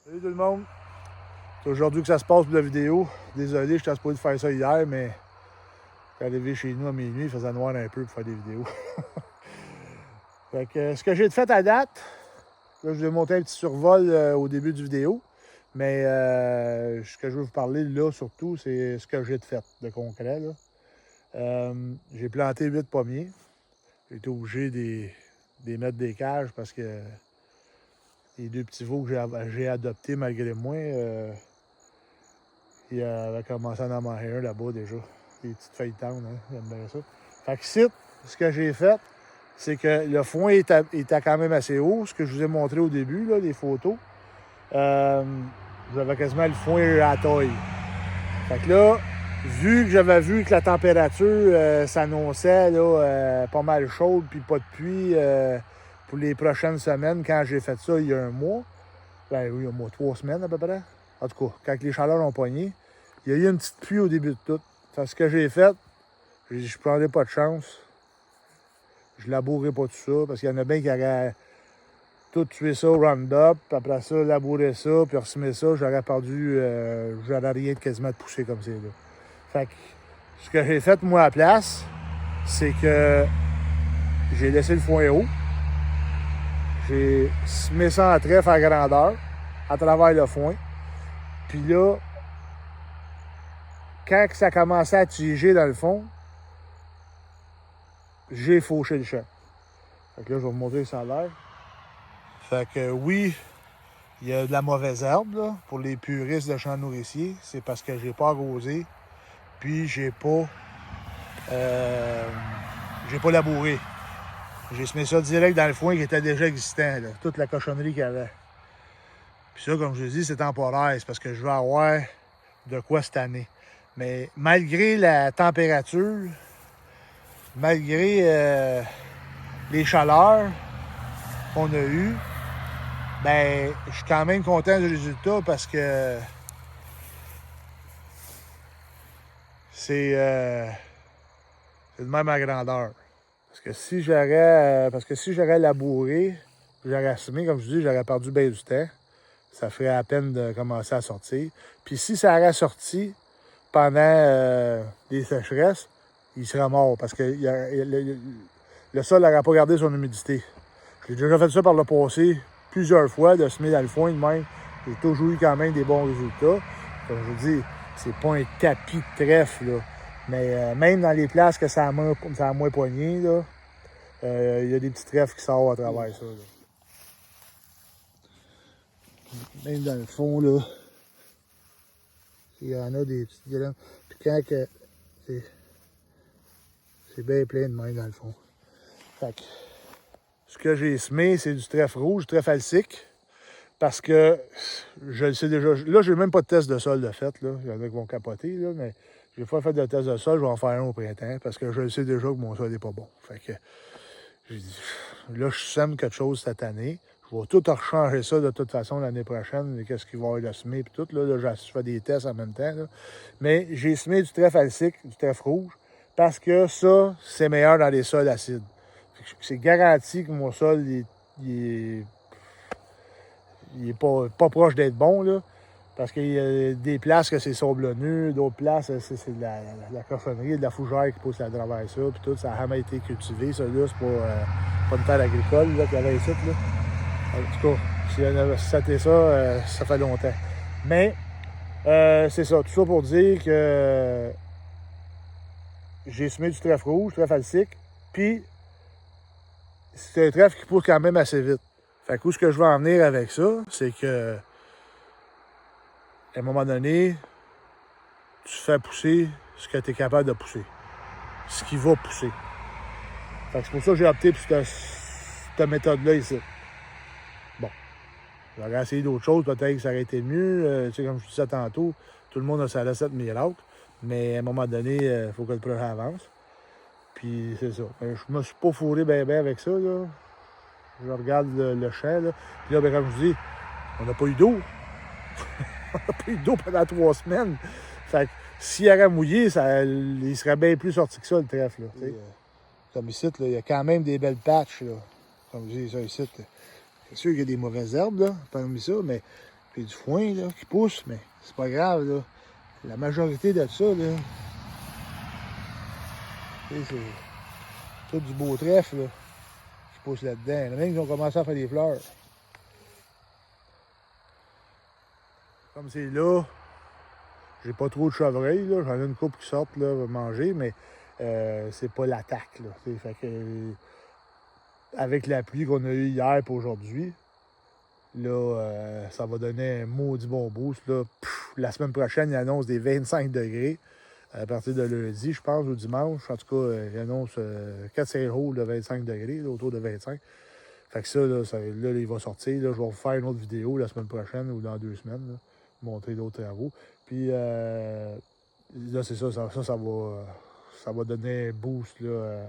Salut tout le monde! C'est aujourd'hui que ça se passe pour la vidéo. Désolé, j'étais supposé faire ça hier, mais quand arrivé chez nous à minuit, il faisait noir un peu pour faire des vidéos. Fait que ce que j'ai fait à date, là, je vais monter un petit survol au début du vidéo. Mais ce que je veux vous parler là surtout, c'est ce que j'ai fait de concret. J'ai planté 8 pommiers. J'ai été obligé de mettre des cages parce que les 2 petits veaux que j'ai adoptés malgré moi, il avait commencé à en manger un là-bas déjà. Des petites feuilles tendres, hein? J'aime bien ça. Fait que ici, ce que j'ai fait, c'est que le foin était quand même assez haut. Ce que je vous ai montré au début, là, les photos. J'avais quasiment le foin à la taille. Fait que là, vu que j'avais vu que la température s'annonçait là, pas mal chaude, puis pas de pluie pour les prochaines semaines, quand j'ai fait ça il y a un mois, ben oui, il y a un mois, 3 semaines à peu près. En tout cas, quand les chaleurs ont pogné, il y a eu une petite pluie au début de tout. Fait que ce que j'ai fait, j'ai dit, je prendrai pas de chance. Je labourerai pas tout ça, parce qu'il y en a bien qui auraient tout tué ça au Roundup, puis après ça, labourer ça, puis ressemer ça, j'aurais perdu, j'aurais rien de quasiment de pousser comme c'est là. Fait que ce que j'ai fait, moi, à la place, c'est que j'ai laissé le foin haut. J'ai semé ça en trèfle à grandeur, à travers le foin. Puis là, quand ça commençait à tiger dans le fond, j'ai fauché le champ. Fait que là, je vais vous montrer ça a l'air. Fait que oui, il y a de la mauvaise herbe, là, pour les puristes de champs nourriciers. C'est parce que j'ai pas arrosé, puis j'ai pas labouré. J'ai semé ça direct dans le foin qui était déjà existant, là, toute la cochonnerie qu'il y avait. Puis ça, comme je vous dis, c'est temporaire, c'est parce que je veux avoir de quoi cette année. Mais malgré la température, malgré les chaleurs qu'on a eues, ben, je suis quand même content du résultat parce que c'est de même à grandeur. Parce que si j'aurais labouré, j'aurais semé, comme je dis, j'aurais perdu bien du temps. Ça ferait à peine de commencer à sortir. Puis si ça aurait sorti pendant les sécheresses, il serait mort parce que le sol n'aurait pas gardé son humidité. J'ai déjà fait ça par le passé plusieurs fois, de semer dans le foin de même. J'ai toujours eu quand même des bons résultats. Comme je vous dis, c'est pas un tapis de trèfle, là. Mais même dans les places que ça a moins poigné, là, il y a des petits trèfles qui sortent à travers ça. Là. Même dans le fond, là, il y en a des petites graines. Puis quand que c'est bien plein de même dans le fond. Fait que, ce que j'ai semé, c'est du trèfle rouge, du trèfle alsique. Parce que je le sais déjà. Là, j'ai même pas de test de sol de fait. Là. Il y en a qui vont capoter, là, mais j'ai pas fait de test de sol. Je vais en faire un au printemps parce que je le sais déjà que mon sol n'est pas bon. Fait que j'ai dit, là, je sème quelque chose cette année. Je vais tout rechanger ça de toute façon l'année prochaine. Qu'est-ce qu'il va y avoir de semer et tout. Là, je fais des tests en même temps. Là. Mais j'ai semé du trèfle alsique, du trèfle rouge, parce que ça, c'est meilleur dans les sols acides. C'est garanti que mon sol, il est pas proche d'être bon, là. Parce qu'il y a des places que c'est sablonneux, d'autres places, c'est de la cochonnerie, de la fougère qui pousse à travers ça, puis tout, ça n'a jamais été cultivé, ça, là, c'est pas une terre agricole, là, qu'il y avait ici, là. En tout cas, si c'était ça, ça fait longtemps. Mais, c'est ça, tout ça pour dire que j'ai semé du trèfle rouge, du trèfle alsique, puis c'est un trèfle qui pousse quand même assez vite. Fait que où ce que je veux en venir avec ça, c'est que à un moment donné, tu fais pousser ce que tu es capable de pousser. Ce qui va pousser. Fait que c'est pour ça que j'ai opté pour cette méthode-là ici. Bon. J'aurais essayé d'autres choses, peut-être que ça aurait été mieux. Tu sais, comme je disais tantôt, tout le monde a sa recette miracle. Mais à un moment donné, il faut que le projet avance. Puis c'est ça. Je me suis pas fourré bien avec ça, là. Je regarde le champ, là. Puis là, ben, comme je dis, on n'a pas eu d'eau. On n'a pas eu d'eau pendant 3 semaines. Fait que s'il aurait mouillé, il serait bien plus sorti que ça, le trèfle. Là, comme ici, il y a quand même des belles patches. Là. Comme je dis ça ici. C'est sûr qu'il y a des mauvaises herbes là, parmi ça, mais J'ai du foin là, qui pousse, mais c'est pas grave. Là. La majorité de ça, là, c'est tout du beau trèfle là, qui pousse là-dedans. Il y en a même qui ont commencé à faire des fleurs. Comme c'est là, j'ai pas trop de chevreuils. J'en ai une couple qui sortent là, manger, mais c'est pas l'attaque. Là. Fait que, avec la pluie qu'on a eue hier et aujourd'hui, là, ça va donner un maudit bon boost. Là. La semaine prochaine, il annonce des 25 degrés à partir de lundi, je pense, ou dimanche. En tout cas, il annonce 4-5 roules de 25 degrés, là, autour de 25. Fait que ça, là, il va sortir. Là, je vais vous faire une autre vidéo la semaine prochaine ou dans 2 semaines, là, montrer d'autres travaux. Puis là, c'est ça, ça va donner un boost. Là,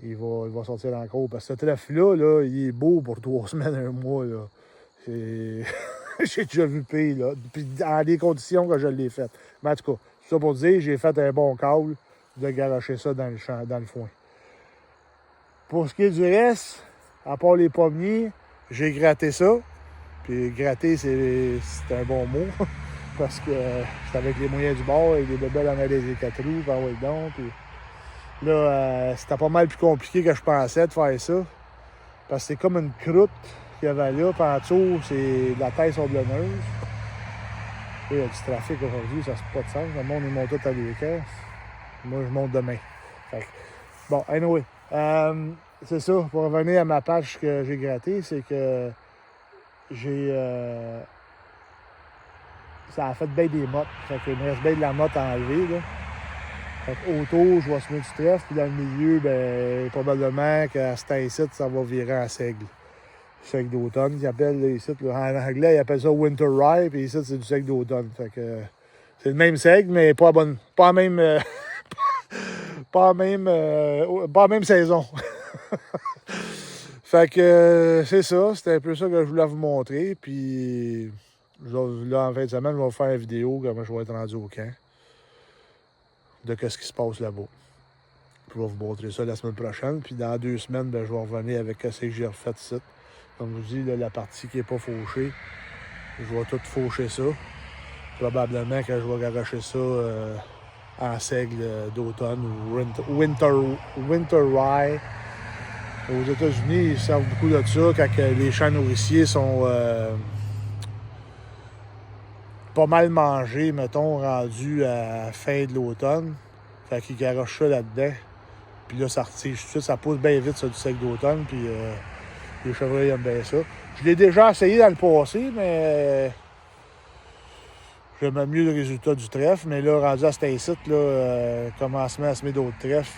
il va sortir encore. Parce que ce trèfle-là, là, il est beau pour 3 semaines, 1 mois. Là. J'ai déjà vu pire, là. Puis dans les conditions que je l'ai fait. Mais en tout cas, c'est ça pour dire, j'ai fait un bon câble de garocher ça dans le champ, dans le foin. Pour ce qui est du reste, à part les pommiers, j'ai gratté ça. Puis gratter, c'est un bon mot. Parce que c'est avec les moyens du bord, et les bébés en allaient les 4 roues, par ouais donc. Puis là, c'était pas mal plus compliqué que je pensais de faire ça. Parce que c'est comme une croûte qu'il y avait là. Puis en dessous, c'est de la terre sablonneuse. Il y a du trafic aujourd'hui, ça se pas de sens. Le monde, ils montent tout à l'écart. Moi, je monte demain. Fait que, bon, anyway. C'est ça, pour revenir à ma page que j'ai grattée, c'est que j'ai... ça a fait bien des mottes. Fait qu'il me reste bien de la motte à enlever, là. Fait qu'autour, je vais semer du trèfle, puis dans le milieu, ben, probablement qu'à cet ici, ça va virer en seigle. Seigle d'automne, qu'ils appellent là, ici. Là. En anglais, ils appellent ça winter rye, puis ici, c'est du seigle d'automne. Fait que c'est le même seigle, mais pas la même, pas la même saison. Fait que c'est ça, c'était un peu ça que je voulais vous montrer. Puis là, en fin de semaine, je vais vous faire une vidéo comment je vais être rendu au camp. De ce qui se passe là-bas. Je vais vous montrer ça la semaine prochaine. Puis dans 2 semaines, ben, je vais revenir avec ce que j'ai refait ici. Comme je vous dis, là, la partie qui n'est pas fauchée, je vais tout faucher ça. Probablement que je vais garocher ça en seigle d'automne ou winter rye. Aux États-Unis, ils servent beaucoup de ça quand les champs nourriciers sont pas mal mangés, mettons, rendus à la fin de l'automne. Fait qu'ils garochent ça là-dedans. Puis là, ça retige tout de suite. Ça pousse bien vite, ça, du seigle d'automne. Puis les chevreuils aiment bien ça. Je l'ai déjà essayé dans le passé, mais j'aimais mieux le résultat du trèfle. Mais là, rendu à cet site, là, commencement à semer d'autres trèfles,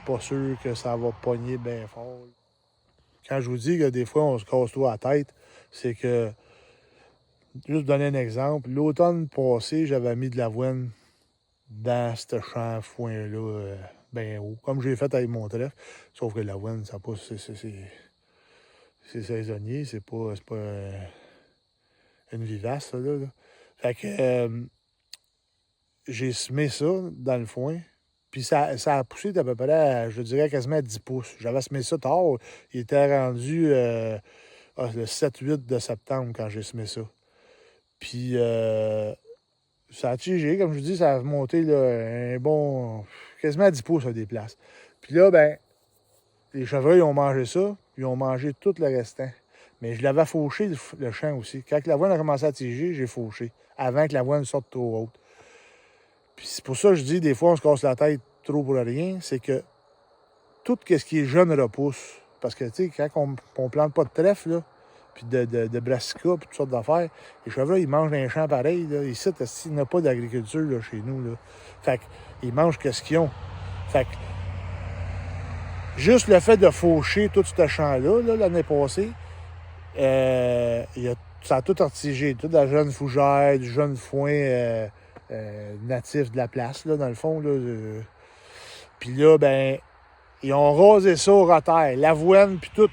pas sûr que ça va pogner bien fort. Quand je vous dis que des fois, on se casse tout à la tête, c'est que, juste vous donner un exemple, l'automne passé, j'avais mis de l'avoine dans ce champ foin-là, bien haut, comme j'ai fait avec mon trèfle. Sauf que l'avoine, ça pousse, c'est saisonnier, c'est pas une vivace, ça, là. Fait que j'ai semé ça dans le foin, puis ça a poussé d'à peu près, je dirais, quasiment à 10 pouces. J'avais semé ça tard, il était rendu le 7-8 de septembre quand j'ai semé ça. Puis ça a tigé, comme je vous dis, ça a monté là, un bon, quasiment à 10 pouces à des places. Puis là, ben, les chevreuils ont mangé ça, ils ont mangé tout le restant. Mais je l'avais fauché, le champ aussi. Quand l'avoine a commencé à tiger, j'ai fauché, avant que l'avoine sorte trop haute. Puis c'est pour ça que je dis, des fois, on se casse la tête trop pour rien, c'est que tout ce qui est jeune repousse. Parce que, tu sais, quand on plante pas de trèfle, là, puis de brassica, puis toutes sortes d'affaires, les chevreuils, ils mangent dans les champs pareils. Là. Ici, il n'y a pas d'agriculture là, chez nous. Là. Fait qu'ils mangent ce qu'ils ont. Fait que juste le fait de faucher tout ce champ-là, là, l'année passée, ça a tout artigé. Toute la jeune fougère, du jeune foin natif de la place, là, dans le fond. Là, puis là, ben, ils ont rasé ça au rotaire. L'avoine, puis tout.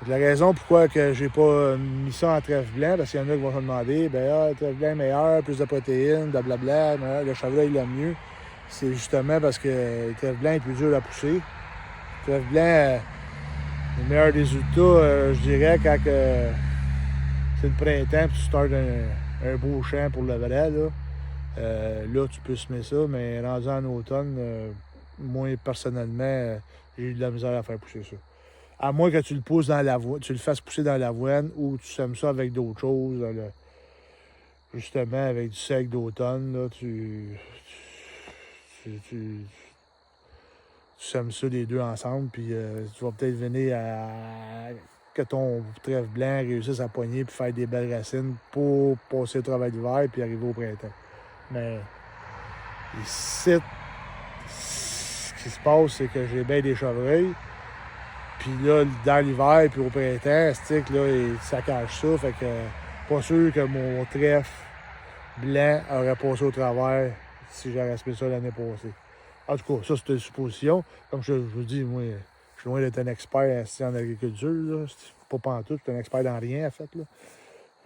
La raison pourquoi que j'ai pas mis ça en trèfle blanc, parce qu'il y en a qui vont se demander, le trèfle blanc est meilleur, plus de protéines, blablabla, le chevreuil le mieux. C'est justement parce que le trèfle blanc est plus dur à pousser. Le trèfle blanc, le meilleur résultat, je dirais, quand c'est le printemps et tu startes un beau champ pour le vrai, là, tu peux semer ça, mais rendu en automne, moi, personnellement, j'ai eu de la misère à faire pousser ça. À moins que tu le pousses dans l'avoine, tu le fasses pousser dans l'avoine ou tu sèmes ça avec d'autres choses. Justement, avec du sec d'automne, là, tu sèmes ça les deux ensemble, puis tu vas peut-être venir à que ton trèfle blanc réussisse à pogner puis faire des belles racines pour passer le travail d'hiver puis arriver au printemps. Mais ici, ce qui se passe, c'est que j'ai bien des chevreuils. Puis là, dans l'hiver, puis au printemps, stick, là, ça cache ça. Fait que pas sûr que mon trèfle blanc aurait passé au travers si j'aurais semé ça l'année passée. En tout cas, ça, c'est une supposition. Comme je vous dis, moi, je suis loin d'être un expert en agriculture. Là. Pas pantoute, je suis un expert dans rien, en fait. Là.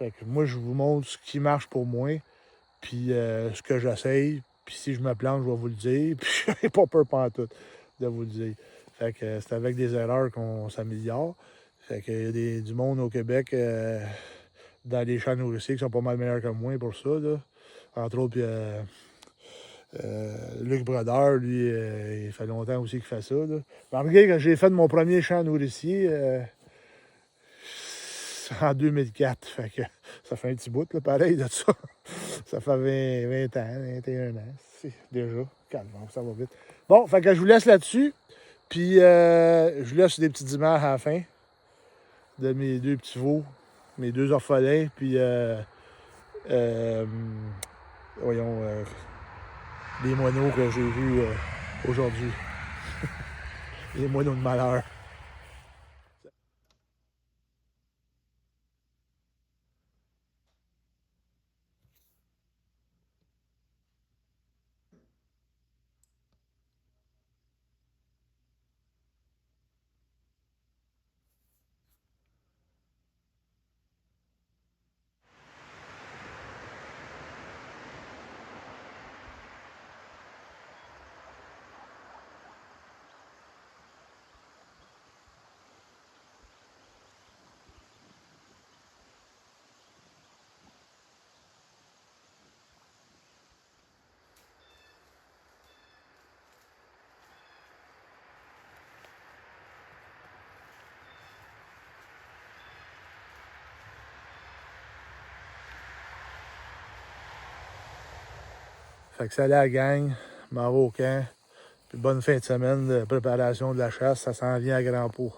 Fait que moi, je vous montre ce qui marche pour moi, puis ce que j'essaye. Puis si je me plante, je vais vous le dire. Puis je n'ai pas peur pantoute de vous le dire. Fait que c'est avec des erreurs qu'on s'améliore. Fait qu'il y a du monde au Québec dans les champs nourriciers qui sont pas mal meilleurs que moi pour ça. Là. Entre autres, puis Luc Brodeur, lui, il fait longtemps aussi qu'il fait ça. Là. Malgré que j'ai fait mon premier champ nourricier en 2004. Fait que ça fait un petit bout, là, pareil, de ça. Ça fait 20 ans, 21 ans. Déjà, calme, ça va vite. Bon, fait que je vous laisse là-dessus. Puis, je vous laisse des petites images à la fin de mes deux petits veaux, mes deux orphelins, puis, voyons, les moineaux que j'ai vus aujourd'hui. Les moineaux de malheur. Fait que ça allait à la gang, m'en vais au camp. Puis bonne fin de semaine de préparation de la chasse, ça s'en vient à grands pot.